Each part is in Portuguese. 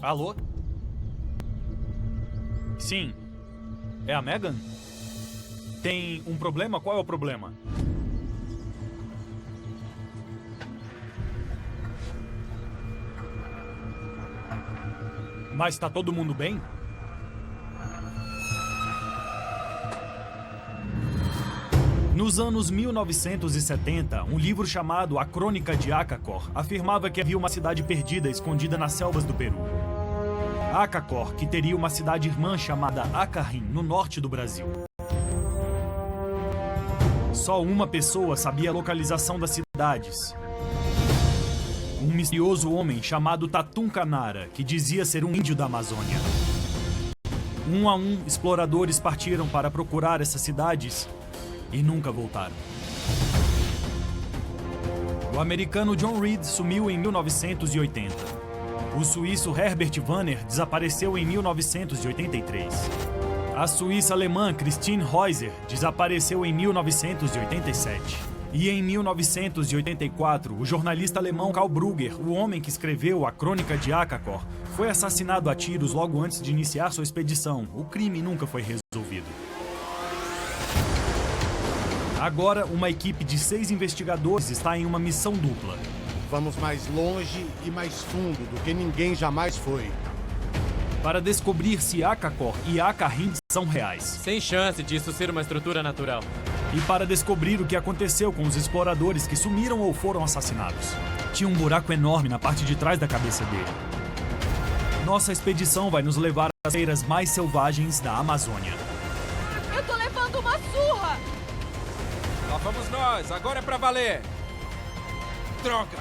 Alô? Sim. É a Megan? Tem um problema? Qual é o problema? Mas tá todo mundo bem? Nos anos 1970, um livro chamado A Crônica de Acacor afirmava que havia uma cidade perdida escondida nas selvas do Peru. Acacor, que teria uma cidade irmã chamada Acarrim, no norte do Brasil. Só uma pessoa sabia a localização das cidades. Um misterioso homem chamado Tatum Canara, que dizia ser um índio da Amazônia. Um a um, exploradores partiram para procurar essas cidades e nunca voltaram. O americano John Reed sumiu em 1980. O suíço Herbert Wanner desapareceu em 1983. A suíça alemã Christine Reuser desapareceu em 1987. E em 1984, o jornalista alemão Karl Brugger, o homem que escreveu a Crônica de Acacor, foi assassinado a tiros logo antes de iniciar sua expedição. O crime nunca foi resolvido. Agora, uma equipe de 6 investigadores está em uma missão dupla. Vamos mais longe e mais fundo do que ninguém jamais foi. Para descobrir se Acacor e Acarrim são reais. Sem chance disso ser uma estrutura natural. E para descobrir o que aconteceu com os exploradores que sumiram ou foram assassinados. Tinha um buraco enorme na parte de trás da cabeça dele. Nossa expedição vai nos levar às feiras mais selvagens da Amazônia. Eu tô levando uma surra! Lá vamos nós, agora é pra valer! Troca!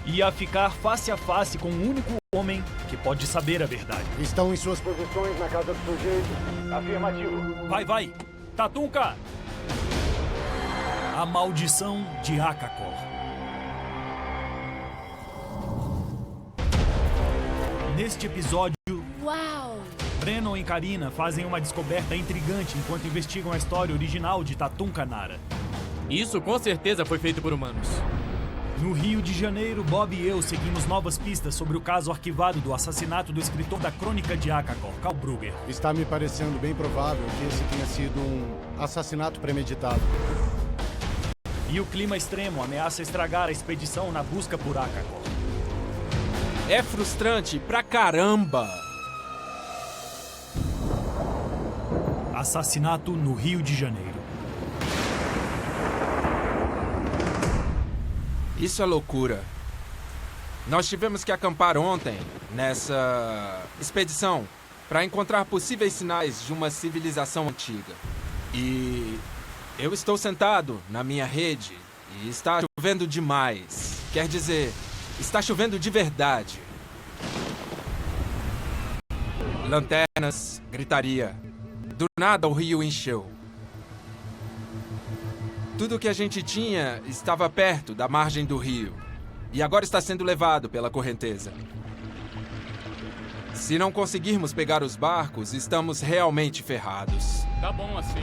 Ia ficar face a face com o único homem que pode saber a verdade. Estão em suas posições na casa do sujeito? Afirmativo. Vai! Tatunka! A maldição de Acacor. Neste episódio, Uau! Brennan e Karina fazem uma descoberta intrigante enquanto investigam a história original de Tatum Canara. Isso com certeza foi feito por humanos. No Rio de Janeiro, Bob e eu seguimos novas pistas sobre o caso arquivado do assassinato do escritor da Crônica de Acacor, Karl Brugger. Está me parecendo bem provável que esse tenha sido um assassinato premeditado. E o clima extremo ameaça estragar a expedição na busca por Acacor. É frustrante pra caramba! Assassinato no Rio de Janeiro. Isso é loucura. Nós tivemos que acampar ontem, nessa expedição, para encontrar possíveis sinais de uma civilização antiga. E eu estou sentado na minha rede e está chovendo demais. Quer dizer, está chovendo de verdade. Lanternas, gritaria. Do nada o rio encheu. Tudo que a gente tinha estava perto da margem do rio. E agora está sendo levado pela correnteza. Se não conseguirmos pegar os barcos, estamos realmente ferrados. Tá bom assim.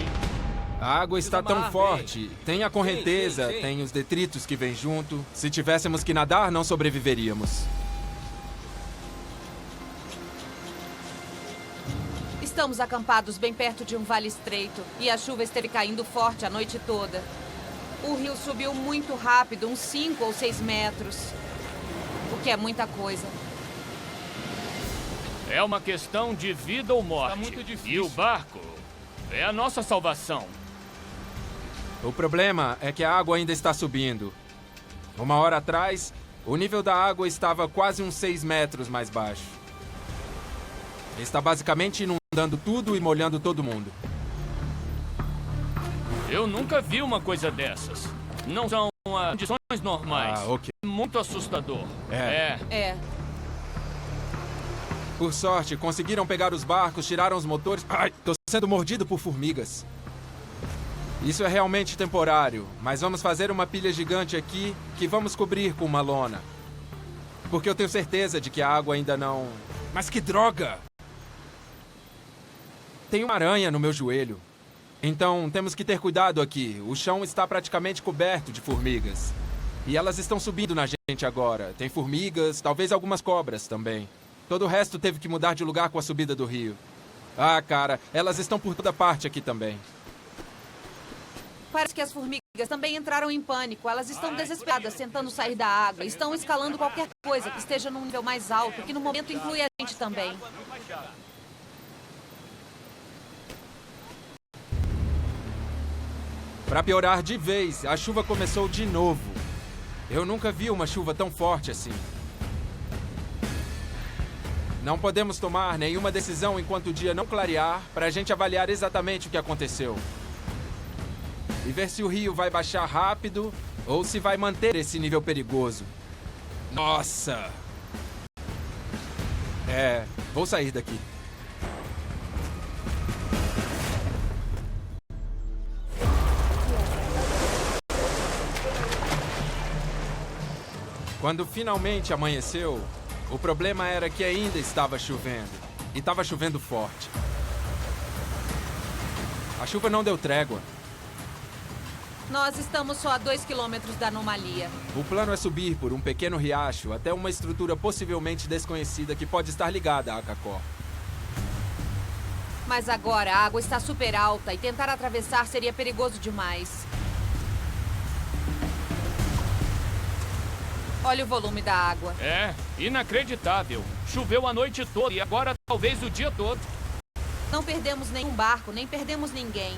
A água está tão amarrar, forte. Tem a correnteza, Sim. tem os detritos que vêm junto. Se tivéssemos que nadar, não sobreviveríamos. Estamos acampados bem perto de um vale estreito e a chuva esteve caindo forte a noite toda. O rio subiu muito rápido, uns 5 ou 6 metros. O que é muita coisa. É uma questão de vida ou morte. Tá muito difícil. E o barco é a nossa salvação. O problema é que a água ainda está subindo. Uma hora atrás, o nível da água estava quase uns 6 metros mais baixo. Está basicamente inundando tudo e molhando todo mundo. Eu nunca vi uma coisa dessas. Não são condições normais. Ok. Muito assustador. É. Por sorte, conseguiram pegar os barcos, tiraram os motores... Ai, tô sendo mordido por formigas. Isso é realmente temporário, mas vamos fazer uma pilha gigante aqui que vamos cobrir com uma lona. Porque eu tenho certeza de que a água ainda não... Mas que droga! Tem uma aranha no meu joelho. Então, temos que ter cuidado aqui. O chão está praticamente coberto de formigas. E elas estão subindo na gente agora. Tem formigas, talvez algumas cobras também. Todo o resto teve que mudar de lugar com a subida do rio. Ah, cara, elas estão por toda parte aqui também. Parece que as formigas também entraram em pânico. Elas estão desesperadas, tentando sair da água. Estão escalando qualquer coisa que esteja num nível mais alto, que no momento inclui a gente também. Pra piorar de vez, a chuva começou de novo. Eu nunca vi uma chuva tão forte assim. Não podemos tomar nenhuma decisão enquanto o dia não clarear pra gente avaliar exatamente o que aconteceu. E ver se o rio vai baixar rápido ou se vai manter esse nível perigoso. Nossa! Vou sair daqui. Quando finalmente amanheceu, o problema era que ainda estava chovendo. E estava chovendo forte. A chuva não deu trégua. Nós estamos só a 2 quilômetros da anomalia. O plano é subir por um pequeno riacho até uma estrutura possivelmente desconhecida que pode estar ligada a Akakor. Mas agora a água está super alta e tentar atravessar seria perigoso demais. Olha o volume da água. É, inacreditável. Choveu a noite toda e agora talvez o dia todo. Não perdemos nenhum barco, nem perdemos ninguém.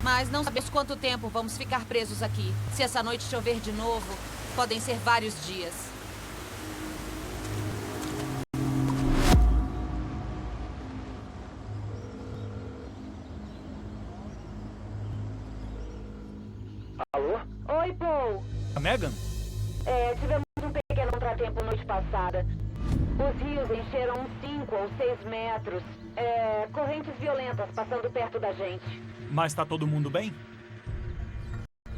Mas não sabemos quanto tempo vamos ficar presos aqui. Se essa noite chover de novo, podem ser vários dias. Alô? Oi, Paul. A Megan? Tivemos um pequeno contratempo noite passada. Os rios encheram uns 5 ou 6 metros. Correntes violentas passando perto da gente. Mas tá todo mundo bem?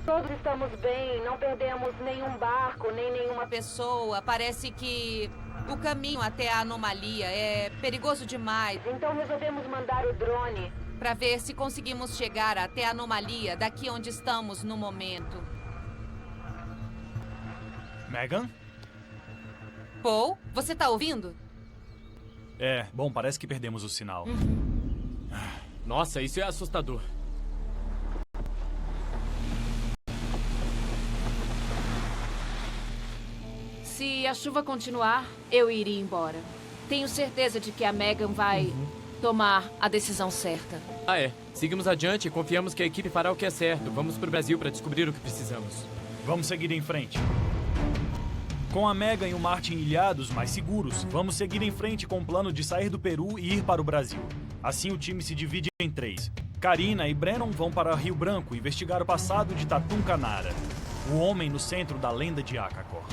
Todos estamos bem, não perdemos nenhum barco, nem nenhuma Pessoa, parece que o caminho até a anomalia é perigoso demais. Então resolvemos mandar o drone. Para ver se conseguimos chegar até a anomalia daqui onde estamos no momento. Megan? Paul, você tá ouvindo? Bom, parece que perdemos o sinal. Nossa, isso é assustador. Se a chuva continuar, eu iria embora. Tenho certeza de que a Megan vai tomar a decisão certa. Seguimos adiante e confiamos que a equipe fará o que é certo. Vamos pro Brasil para descobrir o que precisamos. Vamos seguir em frente. Com a Megan e o Martin ilhados, mais seguros, vamos seguir em frente com o plano de sair do Peru e ir para o Brasil. Assim o time se divide em 3. Karina e Brennan vão para Rio Branco investigar o passado de Tatum Canara, o homem no centro da lenda de Akakor.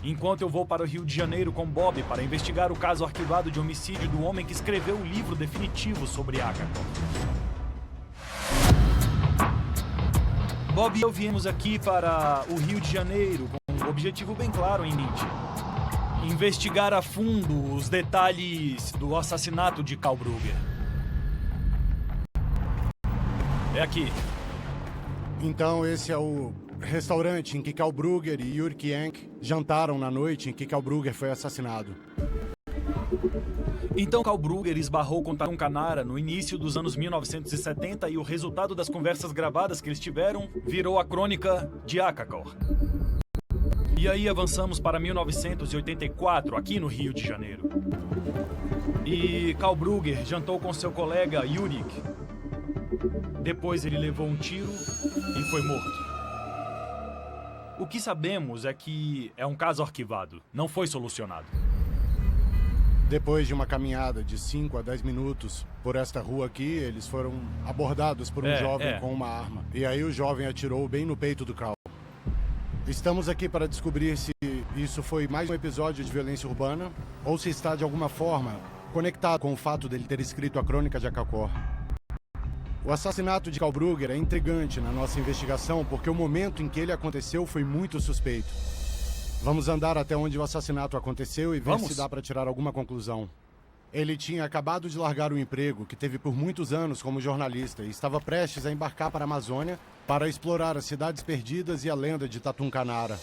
Enquanto eu vou para o Rio de Janeiro com Bob para investigar o caso arquivado de homicídio do homem que escreveu o livro definitivo sobre Akakor. Bob e eu viemos aqui para o Rio de Janeiro com um objetivo bem claro em mente. Investigar a fundo os detalhes do assassinato de Karl Brugger. É aqui. Então esse é o restaurante em que Karl Brugger e Yuri Kienk jantaram na noite em que Karl Brugger foi assassinado. Então Karl Brugger esbarrou com Tatum Canara no início dos anos 1970 e o resultado das conversas gravadas que eles tiveram virou a crônica de Akakor. E aí avançamos para 1984, aqui no Rio de Janeiro. E Karl Brugger jantou com seu colega Yurik. Depois ele levou um tiro e foi morto. O que sabemos é que é um caso arquivado, não foi solucionado. Depois de uma caminhada de 5 a 10 minutos por esta rua aqui, eles foram abordados por um jovem com uma arma. E aí o jovem atirou bem no peito do Karl. Estamos aqui para descobrir se isso foi mais um episódio de violência urbana ou se está de alguma forma conectado com o fato dele ter escrito a crônica de Akakor. O assassinato de Karl Brugger é intrigante na nossa investigação porque o momento em que ele aconteceu foi muito suspeito. Vamos andar até onde o assassinato aconteceu e ver se dá para tirar alguma conclusão. Ele tinha acabado de largar o emprego que teve por muitos anos como jornalista e estava prestes a embarcar para a Amazônia para explorar as cidades perdidas e a lenda de Tatum Canara.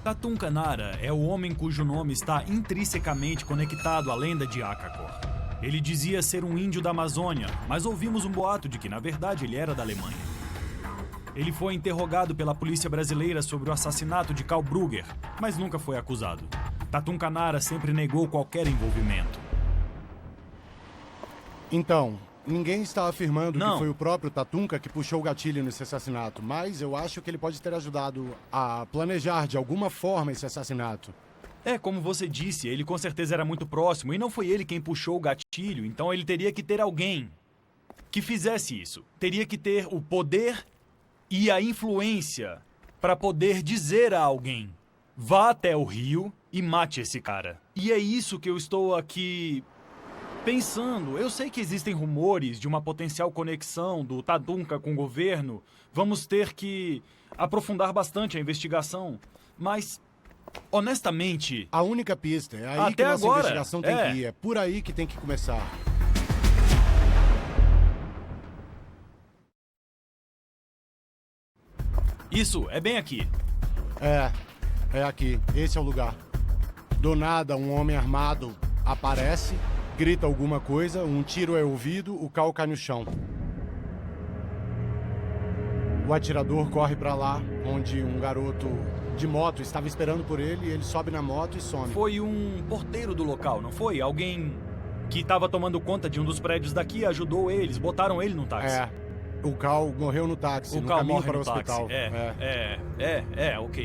Tatum Canara é o homem cujo nome está intrinsecamente conectado à lenda de Akakor. Ele dizia ser um índio da Amazônia, mas ouvimos um boato de que, na verdade, ele era da Alemanha. Ele foi interrogado pela polícia brasileira sobre o assassinato de Karl Brugger, mas nunca foi acusado. Tatum Canara sempre negou qualquer envolvimento. Então, ninguém está afirmando que foi o próprio Tatunka que puxou o gatilho nesse assassinato, mas eu acho que ele pode ter ajudado a planejar de alguma forma esse assassinato. Como você disse, ele com certeza era muito próximo e não foi ele quem puxou o gatilho, então ele teria que ter alguém que fizesse isso. Teria que ter o poder e a influência para poder dizer a alguém: vá até o rio e mate esse cara. E é isso que eu estou aqui pensando. Eu sei que existem rumores de uma potencial conexão do Tatunka com o governo. Vamos ter que aprofundar bastante a investigação. Mas, honestamente... A única pista é aí até que a nossa agora, investigação tem que ir. É por aí que tem que começar. Isso, é bem aqui. É aqui. Esse é o lugar. Do nada, um homem armado aparece, grita alguma coisa, um tiro é ouvido, o Karl cai no chão. O atirador corre pra lá, onde um garoto de moto estava esperando por ele, e ele sobe na moto e some. Foi um porteiro do local, não foi? Alguém que estava tomando conta de um dos prédios daqui ajudou eles, botaram ele no táxi. O Karl morreu no táxi, no caminho para o hospital. Ok.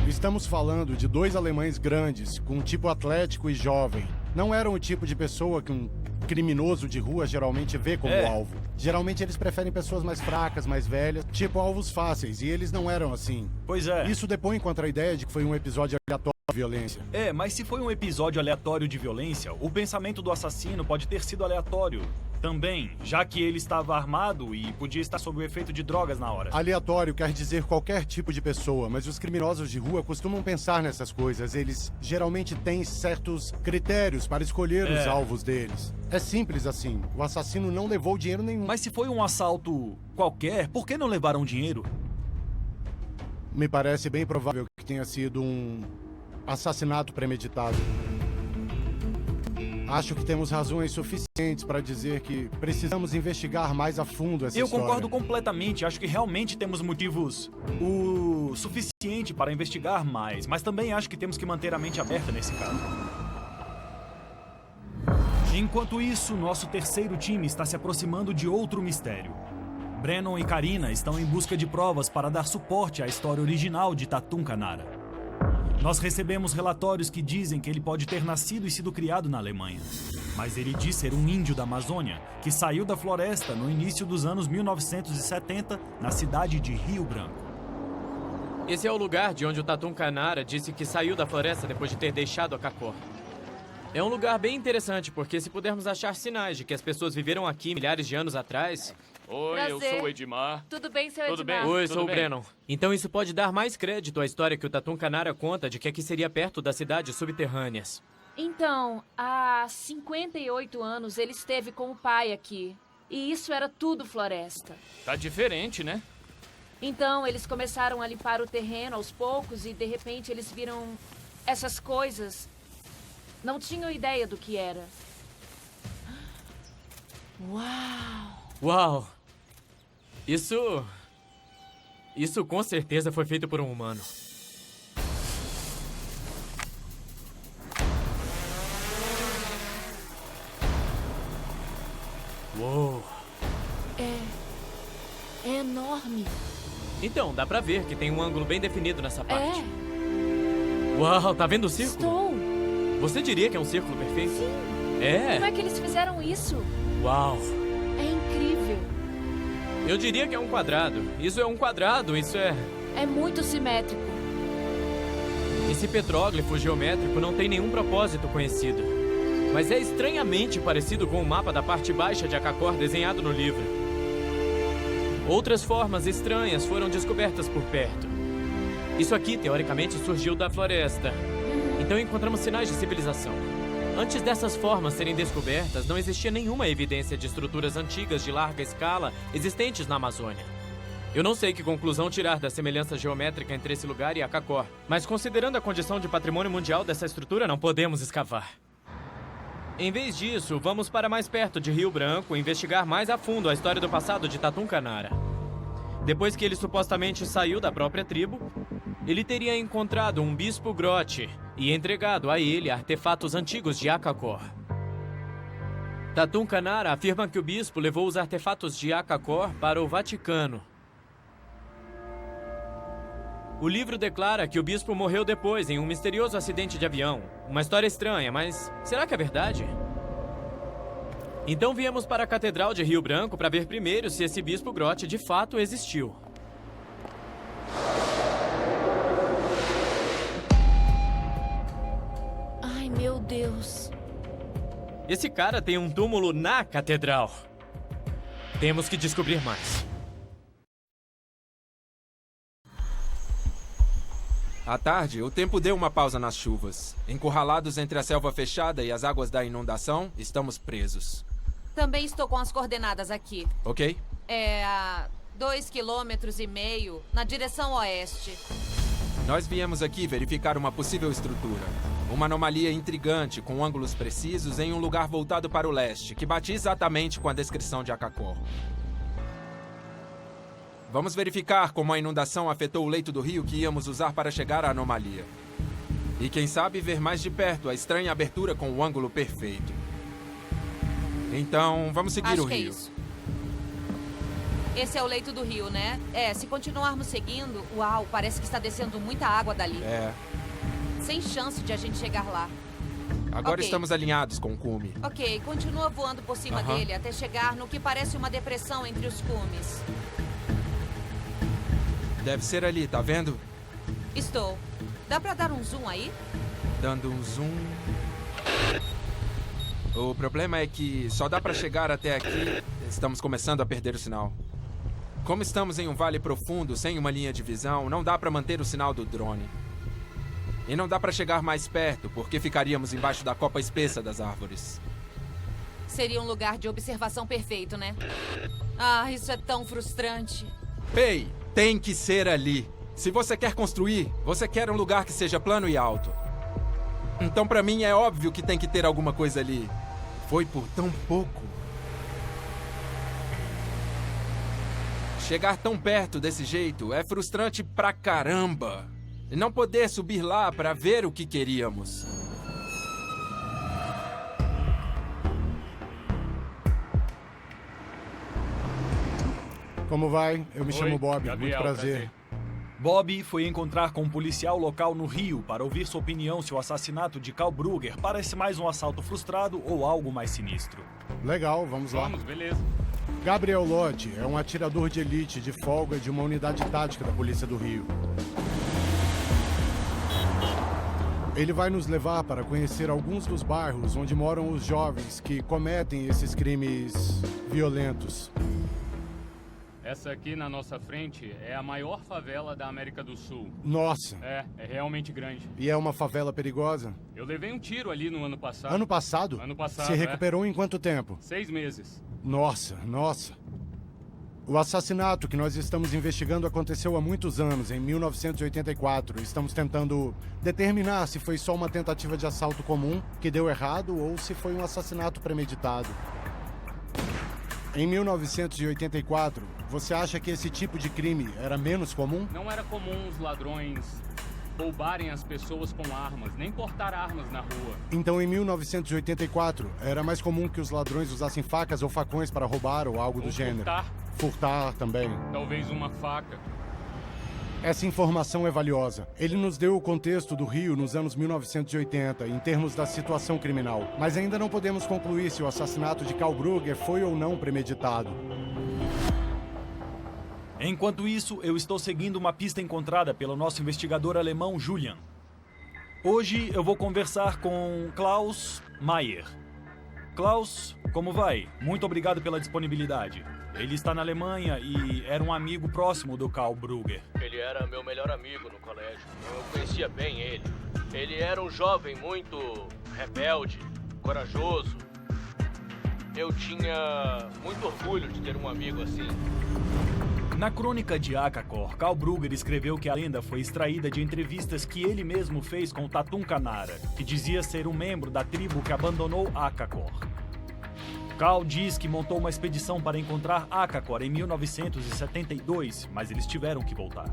Estamos falando de dois alemães grandes, com um tipo atlético e jovem. Não eram o tipo de pessoa que um criminoso de rua geralmente vê como alvo. Geralmente eles preferem pessoas mais fracas, mais velhas, tipo alvos fáceis, e eles não eram assim. Pois é. Isso depõe contra a ideia de que foi um episódio aleatório de violência. Mas se foi um episódio aleatório de violência, o pensamento do assassino pode ter sido aleatório também, já que ele estava armado e podia estar sob o efeito de drogas na hora. Aleatório quer dizer qualquer tipo de pessoa, mas os criminosos de rua costumam pensar nessas coisas. Eles geralmente têm certos critérios para escolher os alvos deles. É simples assim. O assassino não levou dinheiro nenhum. Mas se foi um assalto qualquer, por que não levaram dinheiro? Me parece bem provável que tenha sido um assassinato premeditado. Acho que temos razões suficientes para dizer que precisamos investigar mais a fundo essa história. Eu concordo completamente. Acho que realmente temos motivos o suficiente para investigar mais, mas também acho que temos que manter a mente aberta nesse caso. Enquanto isso, nosso terceiro time está se aproximando de outro mistério. Brennan e Karina estão em busca de provas para dar suporte à história original de Tatum Canara. Nós recebemos relatórios que dizem que ele pode ter nascido e sido criado na Alemanha. Mas ele diz ser um índio da Amazônia, que saiu da floresta no início dos anos 1970, na cidade de Rio Branco. Esse é o lugar de onde o Tatum Canara disse que saiu da floresta depois de ter deixado Akakor. É um lugar bem interessante, porque se pudermos achar sinais de que as pessoas viveram aqui milhares de anos atrás... Oi, Prazer. eu sou o Edmar. Tudo bem, seu Tudo Edmar? bem? Oi, Tudo sou o bem? Brennan. Então isso pode dar mais crédito à história que o Tatum Canara conta de que aqui seria perto das cidades subterrâneas. Então, há 58 anos ele esteve com o pai aqui. E isso era tudo floresta. Tá diferente, né? Então, eles começaram a limpar o terreno aos poucos e, de repente, eles viram essas coisas. Não tinham ideia do que era. Uau! Uau! Isso com certeza foi feito por um humano. Uou! É enorme. Então, dá pra ver que tem um ângulo bem definido nessa parte. É, Uau, tá vendo o círculo? estou. Você diria que é um círculo perfeito? Sim. É? Como é que eles fizeram isso? Uau! É incrível. Eu diria que é um quadrado. Isso é um quadrado, isso é... É muito simétrico. Esse petróglifo geométrico não tem nenhum propósito conhecido. Mas é estranhamente parecido com o mapa da parte baixa de Akakor desenhado no livro. Outras formas estranhas foram descobertas por perto. Isso aqui, teoricamente, surgiu da floresta. Então encontramos sinais de civilização. Antes dessas formas serem descobertas, não existia nenhuma evidência de estruturas antigas de larga escala existentes na Amazônia. Eu não sei que conclusão tirar da semelhança geométrica entre esse lugar e Acacor, mas considerando a condição de patrimônio mundial dessa estrutura, não podemos escavar. Em vez disso, vamos para mais perto de Rio Branco investigar mais a fundo a história do passado de Tatum Canara. Depois que ele supostamente saiu da própria tribo, ele teria encontrado um bispo Grote e entregado a ele artefatos antigos de Acacor. Tatum Canara afirma que o bispo levou os artefatos de Acacor para o Vaticano. O livro declara que o bispo morreu depois em um misterioso acidente de avião. Uma história estranha, mas será que é verdade? Então viemos para a Catedral de Rio Branco para ver primeiro se esse bispo Grote de fato existiu. Ai, meu Deus. Esse cara tem um túmulo na catedral. Temos que descobrir mais. À tarde, o tempo deu uma pausa nas chuvas. Encurralados entre a selva fechada e as águas da inundação, estamos presos. Também estou com as coordenadas aqui. Ok? É a 2,5 km na direção oeste. Nós viemos aqui verificar uma possível estrutura. Uma anomalia intrigante com ângulos precisos em um lugar voltado para o leste, que bate exatamente com a descrição de Acacor. Vamos verificar como a inundação afetou o leito do rio que íamos usar para chegar à anomalia. E quem sabe ver mais de perto a estranha abertura com o ângulo perfeito. Então, vamos seguir o rio. Acho que é isso. Esse é o leito do rio, né? Se continuarmos seguindo, uau, parece que está descendo muita água dali. Sem chance de a gente chegar lá. Agora estamos alinhados com o cume. Ok, continua voando por cima dele até chegar no que parece uma depressão entre os cumes. Deve ser ali, tá vendo? Estou. Dá pra dar um zoom aí? Dando um zoom... O problema é que só dá pra chegar até aqui. Estamos começando a perder o sinal. Como estamos em um vale profundo, sem uma linha de visão, não dá pra manter o sinal do drone. E não dá pra chegar mais perto, porque ficaríamos embaixo da copa espessa das árvores. Seria um lugar de observação perfeito, né? Ah, isso é tão frustrante. Ei, tem que ser ali. Se você quer construir, você quer um lugar que seja plano e alto. Então, pra mim, é óbvio que tem que ter alguma coisa ali. Foi por tão pouco. Chegar tão perto desse jeito é frustrante pra caramba. E não poder subir lá pra ver o que queríamos. Como vai? Eu me chamo Bob. Gabriel, Muito prazer. Bob foi encontrar com um policial local no Rio para ouvir sua opinião se o assassinato de Carl Brugger parece mais um assalto frustrado ou algo mais sinistro. Legal, vamos lá. Vamos, beleza. Gabriel Lodge é um atirador de elite de folga de uma unidade tática da Polícia do Rio. Ele vai nos levar para conhecer alguns dos bairros onde moram os jovens que cometem esses crimes violentos. Essa aqui na nossa frente é a maior favela da América do Sul. Nossa! É realmente grande. E é uma favela perigosa? Eu levei um tiro ali no ano passado. Ano passado? Ano passado, Se recuperou em quanto tempo? 6 meses. Nossa. O assassinato que nós estamos investigando aconteceu há muitos anos, em 1984. Estamos tentando determinar se foi só uma tentativa de assalto comum que deu errado ou se foi um assassinato premeditado. Em 1984, você acha que esse tipo de crime era menos comum? Não era comum os ladrões roubarem as pessoas com armas, nem portar armas na rua. Então, em 1984, era mais comum que os ladrões usassem facas ou facões para roubar ou algo do gênero. Furtar também. Talvez uma faca. Essa informação é valiosa. Ele nos deu o contexto do Rio nos anos 1980, em termos da situação criminal. Mas ainda não podemos concluir se o assassinato de Carl Brugger foi ou não premeditado. Enquanto isso, eu estou seguindo uma pista encontrada pelo nosso investigador alemão Julian. Hoje eu vou conversar com Klaus Mayer. Klaus, como vai? Muito obrigado pela disponibilidade. Ele está na Alemanha e era um amigo próximo do Carl Brugger. Ele era meu melhor amigo no colégio. Eu conhecia bem ele. Ele era um jovem muito rebelde. corajoso. Eu tinha muito orgulho de ter um amigo assim. Na crônica de Akakor, Karl Brugger escreveu que a lenda foi extraída de entrevistas que ele mesmo fez com Tatum Kanara, que dizia ser um membro da tribo que abandonou Akakor. Karl diz que montou uma expedição para encontrar Akakor em 1972, mas eles tiveram que voltar.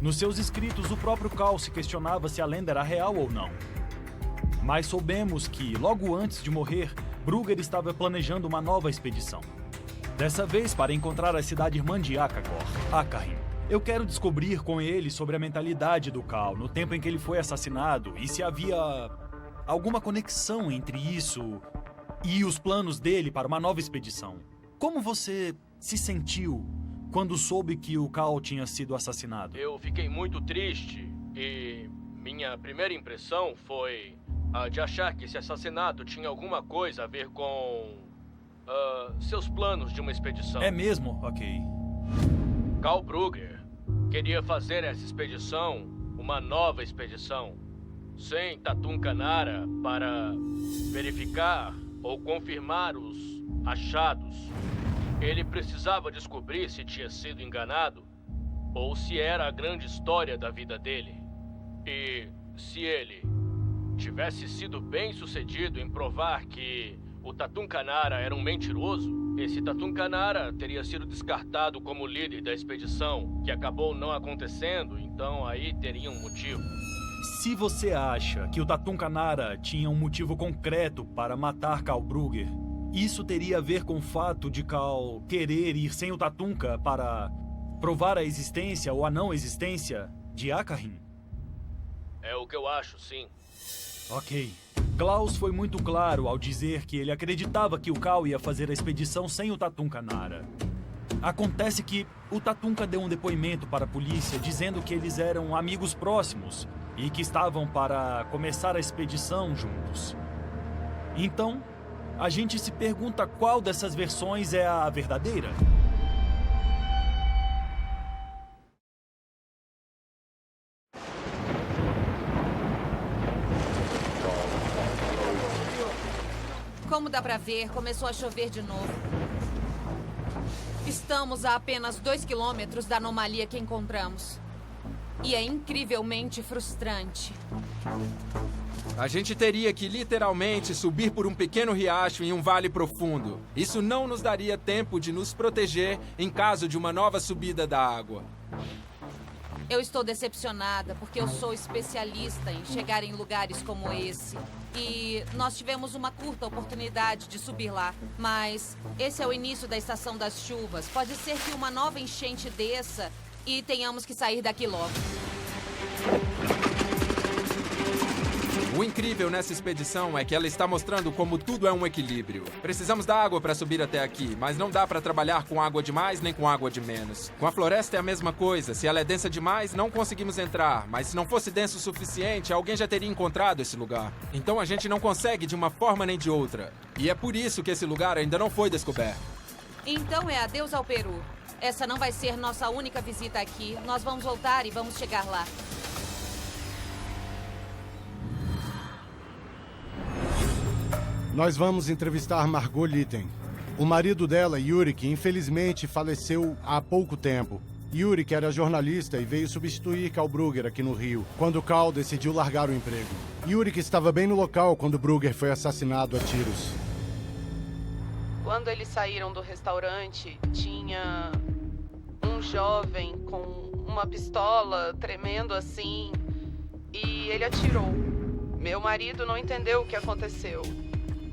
Nos seus escritos, o próprio Karl se questionava se a lenda era real ou não. Mas soubemos que, logo antes de morrer, Brugger estava planejando uma nova expedição. Dessa vez para encontrar a cidade irmã de Akakor, Akarim. Eu quero descobrir com ele sobre a mentalidade do Karl no tempo em que ele foi assassinado e se havia alguma conexão entre isso e os planos dele para uma nova expedição. Como você se sentiu quando soube que o Karl tinha sido assassinado? Eu fiquei muito triste e minha primeira impressão foi a de achar que esse assassinato tinha alguma coisa a ver com seus planos de uma expedição. É mesmo? Ok. Karl Brugger queria fazer essa expedição uma nova expedição, sem Tatum Kanara, para verificar ou confirmar os achados. Ele precisava descobrir se tinha sido enganado ou se era a grande história da vida dele. E se ele tivesse sido bem-sucedido em provar que o Tatum Kanara era um mentiroso, esse Tatum Kanara teria sido descartado como líder da expedição, que acabou não acontecendo, então aí teria um motivo. Se você acha que o Tatum Kanara tinha um motivo concreto para matar Karl Brugger, isso teria a ver com o fato de Karl querer ir sem o Tatunka para provar a existência ou a não existência de Akarim? É o que eu acho, sim. Ok. Klaus foi muito claro ao dizer que ele acreditava que o Karl ia fazer a expedição sem o Tatum Kanara. Acontece que o Tatunka deu um depoimento para a polícia dizendo que eles eram amigos próximos e que estavam para começar a expedição juntos. Então, a gente se pergunta qual dessas versões é a verdadeira. Como dá pra ver, começou a chover de novo. Estamos a apenas 2 quilômetros da anomalia que encontramos. E é incrivelmente frustrante. A gente teria que literalmente subir por um pequeno riacho em um vale profundo. Isso não nos daria tempo de nos proteger em caso de uma nova subida da água. Eu estou decepcionada porque eu sou especialista em chegar em lugares como esse. E nós tivemos uma curta oportunidade de subir lá. Mas esse é o início da estação das chuvas. Pode ser que uma nova enchente desça e tenhamos que sair daqui logo. O incrível nessa expedição é que ela está mostrando como tudo é um equilíbrio. Precisamos da água para subir até aqui, mas não dá para trabalhar com água de mais nem com água de menos. Com a floresta é a mesma coisa. Se ela é densa demais, não conseguimos entrar. Mas se não fosse denso o suficiente, alguém já teria encontrado esse lugar. Então a gente não consegue de uma forma nem de outra. E é por isso que esse lugar ainda não foi descoberto. Então é adeus ao Peru. Essa não vai ser nossa única visita aqui. Nós vamos voltar e vamos chegar lá. Nós vamos entrevistar Margot Litten. O marido dela, Yuri, que infelizmente faleceu há pouco tempo. Yuri, que era jornalista e veio substituir Karl Brugger aqui no Rio, quando Karl decidiu largar o emprego. Yuri, que estava bem no local quando Brugger foi assassinado a tiros. Quando eles saíram do restaurante, tinha um jovem com uma pistola tremendo assim e ele atirou. Meu marido não entendeu o que aconteceu.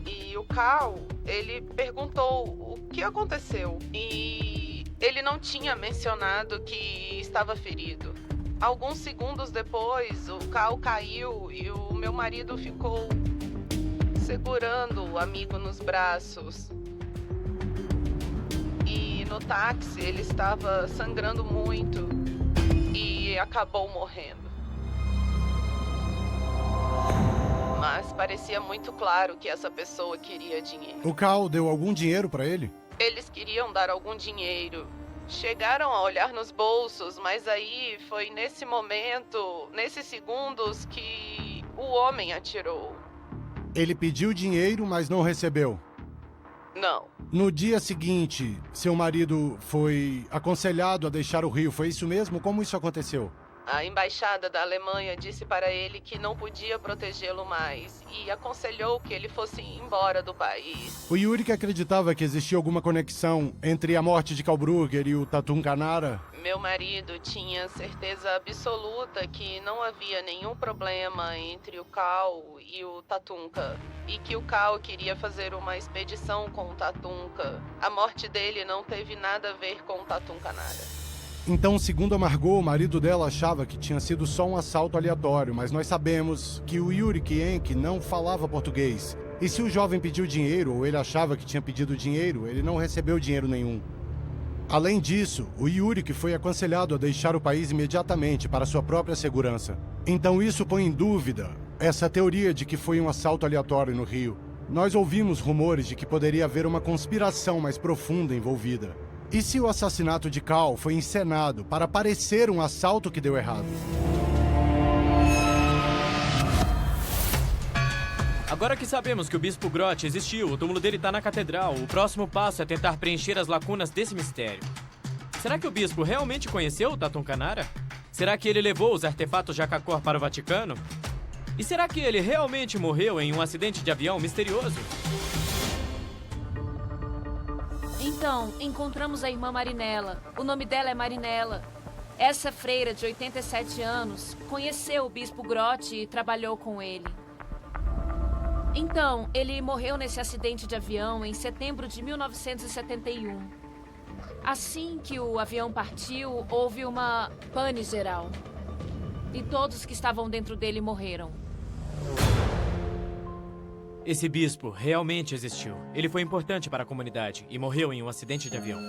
E o Karl, ele perguntou o que aconteceu. E ele não tinha mencionado que estava ferido. Alguns segundos depois, o Karl caiu e o meu marido ficou segurando o amigo nos braços. E no táxi ele estava sangrando muito e acabou morrendo. Mas parecia muito claro que essa pessoa queria dinheiro. O Karl deu algum dinheiro para ele? Eles queriam dar algum dinheiro. Chegaram a olhar nos bolsos, mas aí foi nesse momento, nesses segundos, que o homem atirou. Ele pediu dinheiro, mas não recebeu. Não. No dia seguinte, seu marido foi aconselhado a deixar o Rio. Foi isso mesmo? Como isso aconteceu? A embaixada da Alemanha disse para ele que não podia protegê-lo mais e aconselhou que ele fosse embora do país. O Yurik acreditava que existia alguma conexão entre a morte de Karl Brugger e o Tatum Canara? Meu marido tinha certeza absoluta que não havia nenhum problema entre o Karl e o Tatunka. E que o Karl queria fazer uma expedição com o Tatunka. A morte dele não teve nada a ver com o Tatum Canara. Então, segundo a Margot, o marido dela achava que tinha sido só um assalto aleatório, mas nós sabemos que o Yurik Enck não falava português. E se o jovem pediu dinheiro, ou ele achava que tinha pedido dinheiro, ele não recebeu dinheiro nenhum. Além disso, o Yurik foi aconselhado a deixar o país imediatamente para sua própria segurança. Então isso põe em dúvida essa teoria de que foi um assalto aleatório no Rio. Nós ouvimos rumores de que poderia haver uma conspiração mais profunda envolvida. E se o assassinato de Karl foi encenado para parecer um assalto que deu errado? Agora que sabemos que o Bispo Groth existiu, o túmulo dele está na catedral, o próximo passo é tentar preencher as lacunas desse mistério. Será que o Bispo realmente conheceu o Tatum Canara? Será que ele levou os artefatos de Akakor para o Vaticano? E será que ele realmente morreu em um acidente de avião misterioso? Então, encontramos a irmã Marinella. O nome dela é Marinella. Essa freira de 87 anos conheceu o Bispo Groth e trabalhou com ele. Então, ele morreu nesse acidente de avião em setembro de 1971. Assim que o avião partiu, houve uma pane geral. E todos que estavam dentro dele morreram. Esse bispo realmente existiu. Ele foi importante para a comunidade e morreu em um acidente de avião.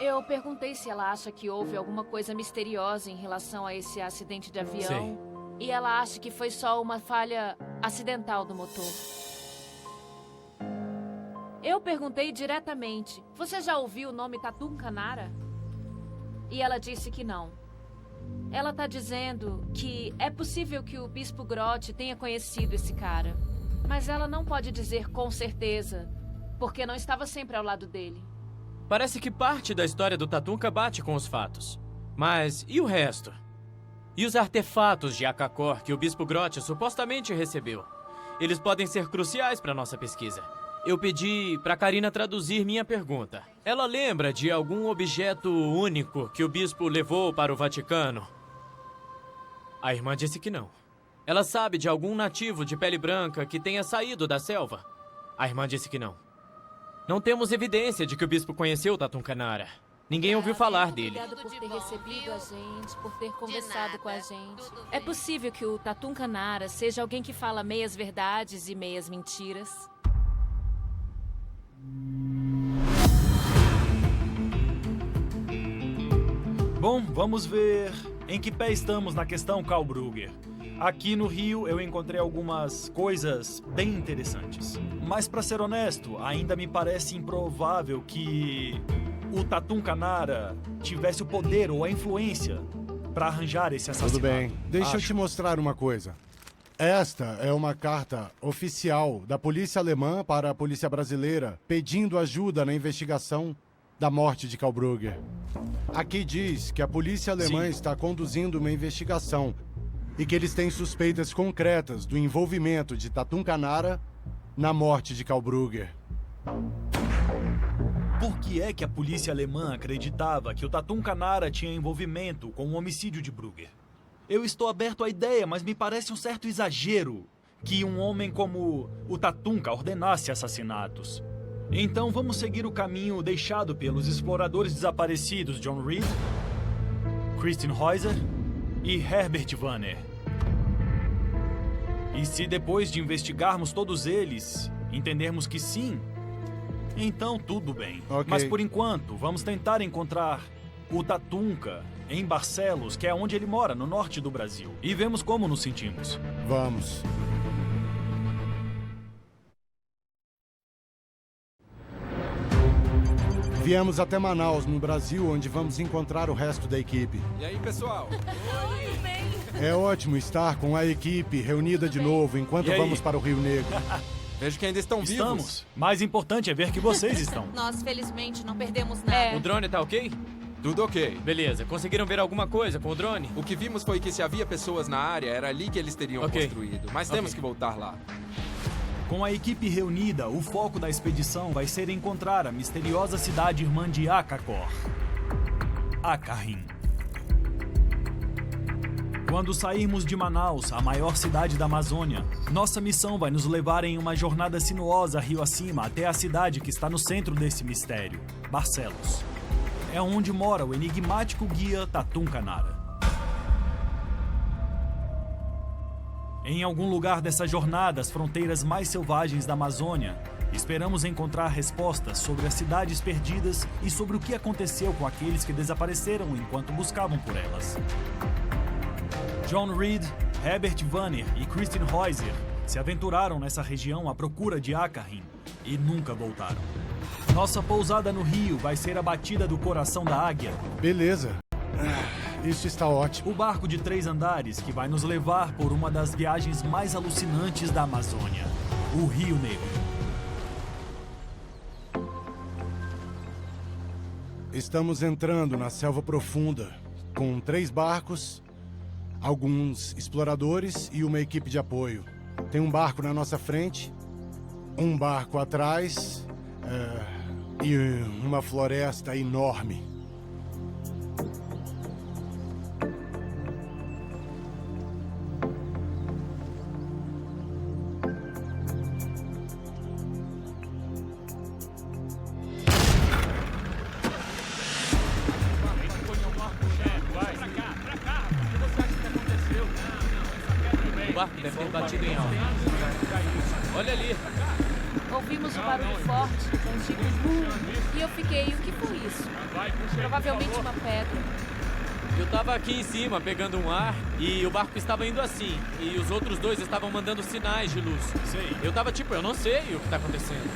Eu perguntei se ela acha que houve alguma coisa misteriosa em relação a esse acidente de avião. Sei. E ela acha que foi só uma falha acidental do motor. Eu perguntei diretamente: você já ouviu o nome Tatum Canara? E ela disse que não. Ela está dizendo que é possível que o Bispo Groth tenha conhecido esse cara. Mas ela não pode dizer com certeza, porque não estava sempre ao lado dele. Parece que parte da história do Tatunka bate com os fatos. Mas e o resto? E os artefatos de Akakor que o Bispo Groth supostamente recebeu? Eles podem ser cruciais para nossa pesquisa. Eu pedi para Karina traduzir minha pergunta. Ela lembra de algum objeto único que o Bispo levou para o Vaticano? A irmã disse que não. Ela sabe de algum nativo de pele branca que tenha saído da selva? A irmã disse que não. Não temos evidência de que o bispo conheceu o Tatum Canara. Ninguém ouviu falar dele. Obrigada por ter recebido a gente, por ter conversado com a gente. É possível que o Tatum Canara seja alguém que fala meias verdades e meias mentiras? Bom, vamos ver em que pé estamos na questão Karl Brugger. Aqui no Rio eu encontrei algumas coisas bem interessantes. Mas pra ser honesto, ainda me parece improvável que o Tatum Canara tivesse o poder ou a influência pra arranjar esse assassinato. Tudo bem. Deixa eu te mostrar uma coisa. Esta é uma carta oficial da polícia alemã para a polícia brasileira pedindo ajuda na investigação da morte de Karl Brugger. Aqui diz que a polícia alemã está conduzindo uma investigação e que eles têm suspeitas concretas do envolvimento de Tatum Canara na morte de Karl Brugger. Por que é que a polícia alemã acreditava que o Tatum Canara tinha envolvimento com o homicídio de Brugger? Eu estou aberto à ideia, mas me parece um certo exagero que um homem como o Tatunka ordenasse assassinatos. Então vamos seguir o caminho deixado pelos exploradores desaparecidos John Reed, Kristin Heuser e Herbert Wanner. E se depois de investigarmos todos eles, entendermos que sim, então tudo bem. Okay. Mas por enquanto, vamos tentar encontrar o Tatunka em Barcelos, que é onde ele mora, no norte do Brasil. E vemos como nos sentimos. Vamos. Viemos até Manaus, no Brasil, onde vamos encontrar o resto da equipe. E aí, pessoal? É ótimo estar com a equipe reunida de novo enquanto vamos para o Rio Negro. Vejo que ainda estão vivos. Estamos. Mais importante é ver que vocês estão. Nós, felizmente, não perdemos nada. O drone tá ok? Tudo ok. Beleza. Conseguiram ver alguma coisa com o drone? O que vimos foi que se havia pessoas na área, era ali que eles teriam construído. Mas temos que voltar lá. Com a equipe reunida, o foco da expedição vai ser encontrar a misteriosa cidade irmã de Akakor, Acarrim. Quando sairmos de Manaus, a maior cidade da Amazônia, nossa missão vai nos levar em uma jornada sinuosa rio acima até a cidade que está no centro desse mistério, Barcelos. É onde mora o enigmático guia Tatum Canara. Em algum lugar dessa jornada, as fronteiras mais selvagens da Amazônia, esperamos encontrar respostas sobre as cidades perdidas e sobre o que aconteceu com aqueles que desapareceram enquanto buscavam por elas. John Reed, Herbert Vanner e Christine Heuser se aventuraram nessa região à procura de Acarrim e nunca voltaram. Nossa pousada no rio vai ser a batida do coração da águia. Beleza. Isso está ótimo. O barco de 3 andares que vai nos levar por uma das viagens mais alucinantes da Amazônia, o Rio Negro. Estamos entrando na selva profunda, com 3 barcos, alguns exploradores e uma equipe de apoio. Tem um barco na nossa frente, um barco atrás e uma floresta enorme. Deve ter batido em algo. Olha ali. Ouvimos um barulho forte, um tipo boom, e eu fiquei, o que foi isso? Provavelmente uma pedra. Eu tava aqui em cima pegando um ar e o barco estava indo assim. E os outros 2 estavam mandando sinais de luz. Sei. Eu tava tipo, eu não sei o que tá acontecendo.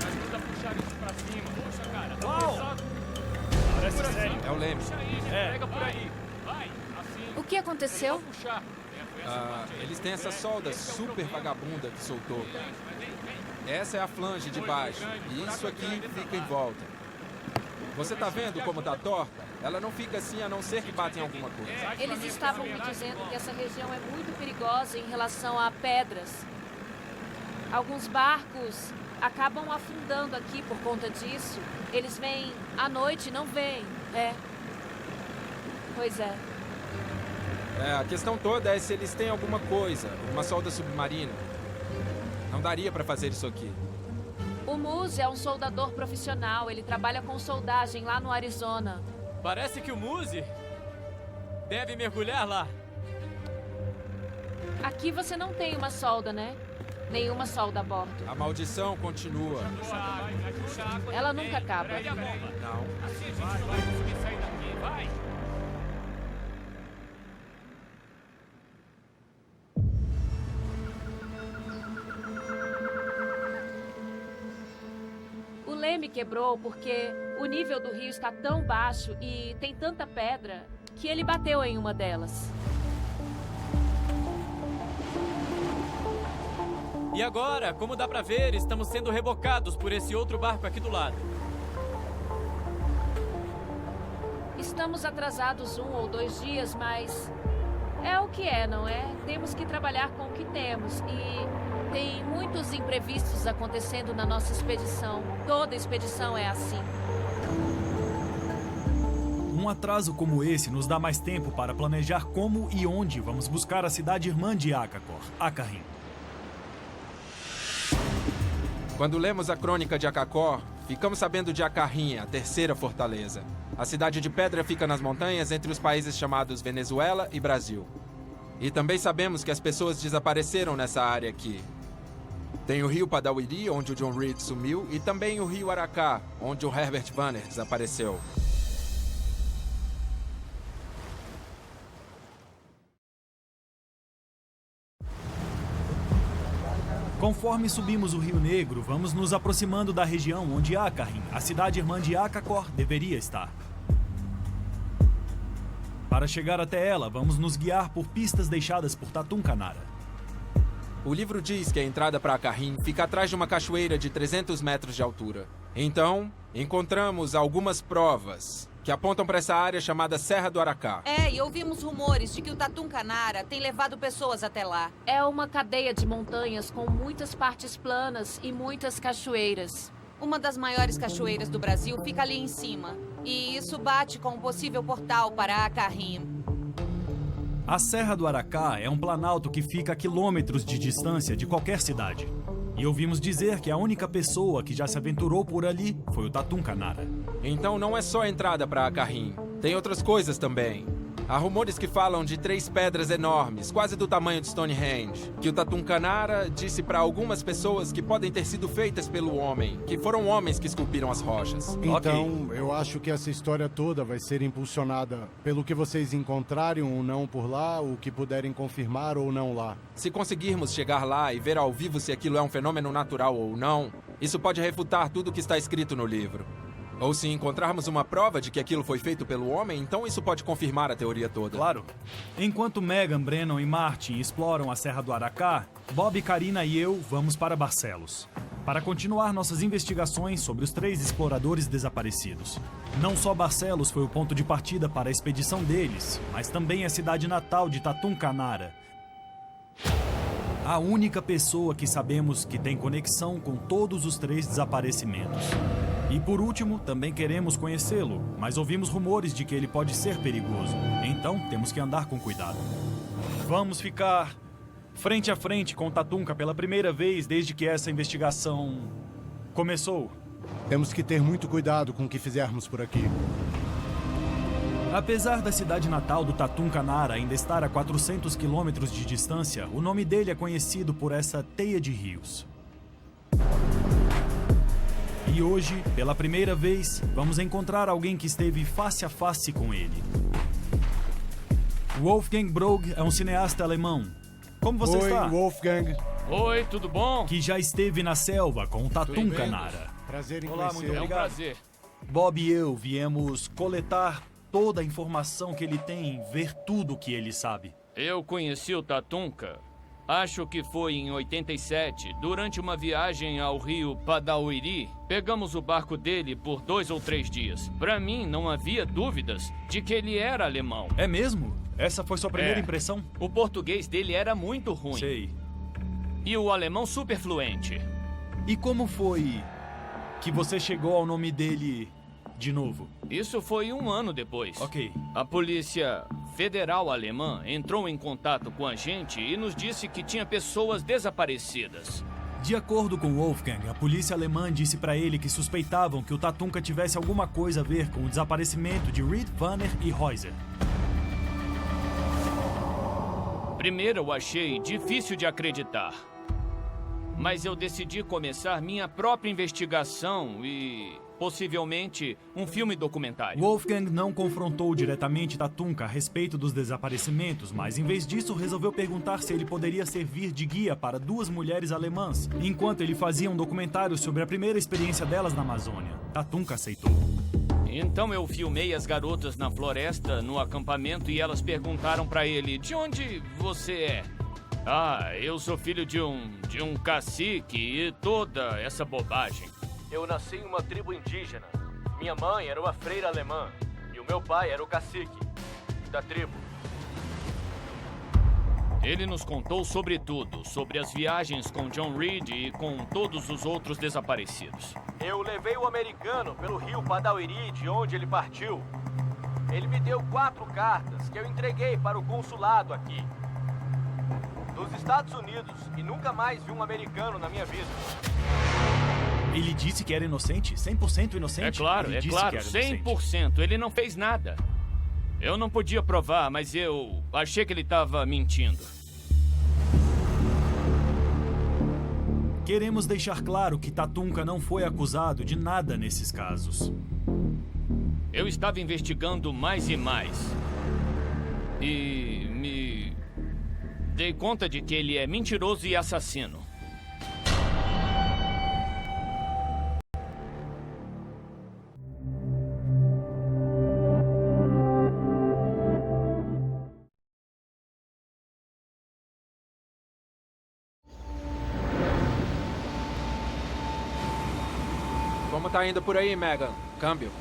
Ajuda a puxar isso pra cima. Puxa, cara. Uau! Parece sério. É o Leme. Pega por aí. Vai. Assim. O que aconteceu? Puxar. Eles têm essa solda super vagabunda que soltou. Essa é a flange de baixo. E isso aqui fica em volta. Você tá vendo como tá torta? Ela não fica assim a não ser que bata em alguma coisa. Eles estavam me dizendo que essa região é muito perigosa em relação a pedras. Alguns barcos acabam afundando aqui por conta disso. Eles vêm à noite, não vêm. Pois é. A questão toda é se eles têm alguma coisa, uma solda submarina. Não daria pra fazer isso aqui. O Muse é um soldador profissional. Ele trabalha com soldagem lá no Arizona. Parece que o Muse deve mergulhar lá. Aqui você não tem uma solda, né? Nenhuma solda a bordo. A maldição continua. Ela nunca acaba. Não. Assim a gente não vai conseguir sair daqui. Vai. O leme quebrou porque o nível do rio está tão baixo e tem tanta pedra que ele bateu em uma delas. E agora, como dá pra ver, estamos sendo rebocados por esse outro barco aqui do lado. Estamos atrasados 1 ou 2 dias, mas é o que é, não é? Temos que trabalhar com o que temos e tem muitos imprevistos acontecendo na nossa expedição. Toda expedição é assim. Um atraso como esse nos dá mais tempo para planejar como e onde vamos buscar a cidade irmã de Akakor, Acarrim. Quando lemos a crônica de Akakor, ficamos sabendo de Acarrim, a terceira fortaleza. A cidade de pedra fica nas montanhas entre os países chamados Venezuela e Brasil. E também sabemos que as pessoas desapareceram nessa área aqui. Tem o rio Padawiri, onde o John Reed sumiu, e também o rio Aracá, onde o Herbert Vanner desapareceu. Conforme subimos o Rio Negro, vamos nos aproximando da região onde Akarim, a cidade irmã de Akakor, deveria estar. Para chegar até ela, vamos nos guiar por pistas deixadas por Tatun Kanara. O livro diz que a entrada para Akarim fica atrás de uma cachoeira de 300 metros de altura. Então, encontramos algumas provas que apontam para essa área chamada Serra do Aracá. E ouvimos rumores de que o Tatun Kanara tem levado pessoas até lá. É uma cadeia de montanhas com muitas partes planas e muitas cachoeiras. Uma das maiores cachoeiras do Brasil fica ali em cima. E isso bate com um possível portal para Akarim. A Serra do Aracá é um planalto que fica a quilômetros de distância de qualquer cidade. E ouvimos dizer que a única pessoa que já se aventurou por ali foi o Tatun Kanara. Então não é só a entrada para Akarim. Tem outras coisas também. Há rumores que falam de 3 pedras enormes, quase do tamanho de Stonehenge, que o Tatun Kanara disse para algumas pessoas que podem ter sido feitas pelo homem, que foram homens que esculpiram as rochas. Então, eu acho que essa história toda vai ser impulsionada pelo que vocês encontrarem ou não por lá, o que puderem confirmar ou não lá. Se conseguirmos chegar lá e ver ao vivo se aquilo é um fenômeno natural ou não, isso pode refutar tudo o que está escrito no livro. Ou se encontrarmos uma prova de que aquilo foi feito pelo homem, então isso pode confirmar a teoria toda. Claro. Enquanto Megan, Brennan e Martin exploram a Serra do Aracá, Bob, Karina e eu vamos para Barcelos, para continuar nossas investigações sobre os 3 exploradores desaparecidos. Não só Barcelos foi o ponto de partida para a expedição deles, mas também a cidade natal de Tatun Kanara. A única pessoa que sabemos que tem conexão com todos os 3 desaparecimentos. E por último, também queremos conhecê-lo, mas ouvimos rumores de que ele pode ser perigoso. Então, temos que andar com cuidado. Vamos ficar frente a frente com Tatunka pela primeira vez desde que essa investigação começou. Temos que ter muito cuidado com o que fizermos por aqui. Apesar da cidade natal do Tatun Kanara ainda estar a 400 quilômetros de distância, o nome dele é conhecido por essa teia de rios. E hoje, pela primeira vez, vamos encontrar alguém que esteve face a face com ele. Wolfgang Brog é um cineasta alemão. Como você está? Oi, Wolfgang. Oi, tudo bom? Que já esteve na selva com o Tatun Kanara. Prazer em Olá, conhecer. muito É um obrigado. prazer. Bob e eu viemos coletar toda a informação que ele tem, ver tudo o que ele sabe. Eu conheci o Tatunka, acho que foi em 87, durante uma viagem ao rio Padauiri. Pegamos o barco dele por 2 ou 3 dias. Para mim, não havia dúvidas de que ele era alemão. É mesmo? Essa foi sua primeira impressão? O português dele era muito ruim. Sei. E o alemão super fluente. E como foi que você chegou ao nome dele de novo? Isso foi 1 ano depois. Ok. A Polícia Federal Alemã entrou em contato com a gente e nos disse que tinha pessoas desaparecidas. De acordo com Wolfgang, a polícia alemã disse para ele que suspeitavam que o Tatunka tivesse alguma coisa a ver com o desaparecimento de Reed, Vanner e Heuser. Primeiro eu achei difícil de acreditar. Mas eu decidi começar minha própria investigação e, possivelmente, um filme documentário. Wolfgang não confrontou diretamente Tatunka a respeito dos desaparecimentos, mas em vez disso resolveu perguntar se ele poderia servir de guia para 2 mulheres alemãs, enquanto ele fazia um documentário sobre a primeira experiência delas na Amazônia. Tatunka aceitou. Então eu filmei as garotas na floresta, no acampamento, e elas perguntaram para ele, de onde você é? Ah, eu sou filho de um cacique e toda essa bobagem. Eu nasci em uma tribo indígena. Minha mãe era uma freira alemã e o meu pai era o cacique da tribo. Ele nos contou sobre tudo, sobre as viagens com John Reed e com todos os outros desaparecidos. Eu levei o americano pelo rio Padauiri, de onde ele partiu. Ele me deu 4 cartas que eu entreguei para o consulado aqui, nos Estados Unidos, e nunca mais vi um americano na minha vida. Ele disse que era inocente? 100% inocente? É claro, Ele é disse claro, que era inocente. 100%. Ele não fez nada. Eu não podia provar, mas eu achei que ele estava mentindo. Queremos deixar claro que Tatunka não foi acusado de nada nesses casos. Eu estava investigando mais e mais. E me dei conta de que ele é mentiroso e assassino. tá indo por aí, Megan? Câmbio.